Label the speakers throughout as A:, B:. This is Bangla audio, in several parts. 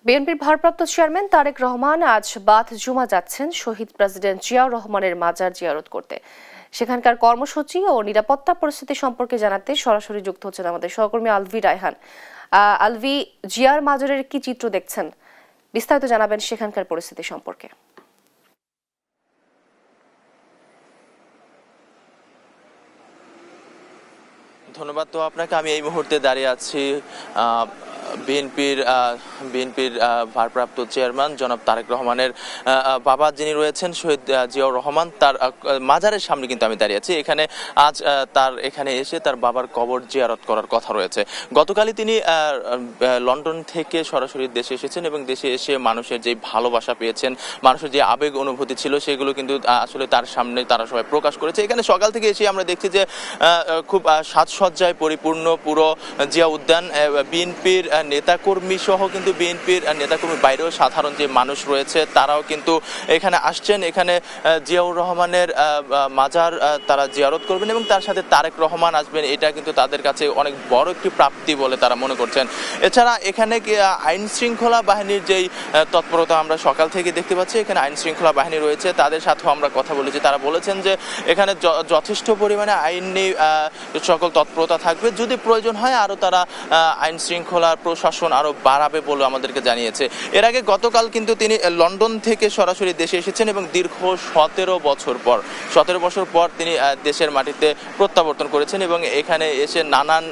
A: বিএনপির ভারপ্রাপ্ত চেয়ারম্যান তারেক রহমান আজ বাদ জুমা যাচ্ছেন শহীদ প্রেসিডেন্ট জিয়াউর রহমানের মাজার জিয়ারত করতে। সেখানকার কর্মসূচি ও নিরাপত্তা পরিস্থিতি সম্পর্কে জানাতে সরাসরি যুক্ত হচ্ছেন আমাদের সহকর্মী আলভি রায়হান। আলভি, জিয়ার মাজারের কি চিত্র দেখছেন, বিস্তারিত জানাবেন সেখানকার পরিস্থিতি সম্পর্কে।
B: ধন্যবাদ। তো আপনাকে আমি এই মুহূর্তে দাঁড়িয়ে আছি বিএনপির ভারপ্রাপ্ত চেয়ারম্যান জনাব তারেক রহমানের বাবা যিনি রয়েছেন শহীদ জিয়াউর রহমান, তার মাজারের সামনে কিন্তু আমি দাঁড়িয়ে আছি। এখানে আজ তার এখানে এসে তার বাবার কবর জিয়ারত করার কথা রয়েছে। গতকালই তিনি লন্ডন থেকে সরাসরি দেশে এসেছেন এবং দেশে এসে মানুষের যে ভালোবাসা পেয়েছেন, মানুষের যে আবেগ অনুভূতি ছিল সেগুলো কিন্তু আসলে তার সামনে তারা সবাই প্রকাশ করেছে। এখানে সকাল থেকে এসে আমরা দেখছি যে খুব সাজসজ্জায় পরিপূর্ণ পুরো জিয়া উদ্যান। বিএনপির নেতাকর্মী সহ কিন্তু বিএনপির নেতাকর্মীর বাইরেও সাধারণ যে মানুষ রয়েছে তারাও কিন্তু এখানে আসছেন। এখানে জিয়াউর রহমানের মাজার তারা জিয়ারত করবেন এবং তার সাথে তারেক রহমান আসবেন। এটা কিন্তু তাদের কাছে অনেক বড় একটি প্রাপ্তি বলে তারা মনে করছেন। এছাড়া এখানে আইন শৃঙ্খলা বাহিনীর যেই তৎপরতা আমরা সকাল থেকে দেখতে পাচ্ছি, এখানে আইন শৃঙ্খলা বাহিনী রয়েছে, তাদের সাথেও আমরা কথা বলেছি। তারা বলেছেন যে এখানে যথেষ্ট পরিমাণে আইনি সকল তৎপরতা থাকবে, যদি প্রয়োজন হয় আরও তারা আইন শৃঙ্খলার প্রশাসন আরও বাড়াবে বলে আমাদেরকে জানিয়েছে। এর আগে গতকাল কিন্তু তিনি লন্ডন থেকে সরাসরি দেশে এসেছেন এবং দীর্ঘ 17 বছর পর তিনি দেশের মাটিতে প্রত্যাবর্তন করেছেন এবং এখানে এসে নানান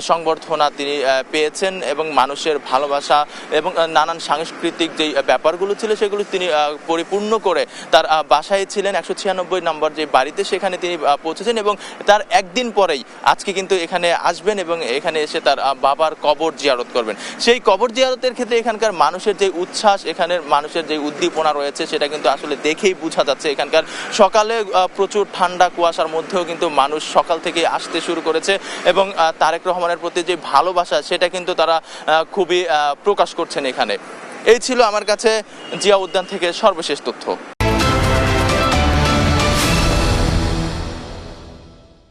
B: সংবর্ধনা তিনি পেয়েছেন এবং মানুষের ভালোবাসা এবং নানান সাংস্কৃতিক যে ব্যাপারগুলো ছিল সেগুলো তিনি পরিপূর্ণ করে তার বাসায় ছিলেন 196 নম্বর যে বাড়িতে, সেখানে তিনি পৌঁছেছেন এবং তার একদিন পরেই আজকে কিন্তু এখানে আসবেন এবং এখানে এসে তার বাবার কবর জিয়ারত করবেন। সেই কবর জিয়ারতের ক্ষেত্রে এখানকার মানুষের যে উচ্ছ্বাস, এখানের মানুষের যে উদ্দীপনা রয়েছে সেটা কিন্তু আসলে দেখেই বোঝা যাচ্ছে। এখানকার সকালে প্রচুর ঠান্ডা কুয়াশার মধ্যেও কিন্তু মানুষ সকাল থেকে আসতে শুরু করেছে এবং তারেক রহমানের প্রতি যে ভালোবাসা সেটা কিন্তু তারা খুবই প্রকাশ করছেন এখানে। এই ছিল আমার কাছে জিয়া উদ্যান থেকে সর্বশেষ তথ্য।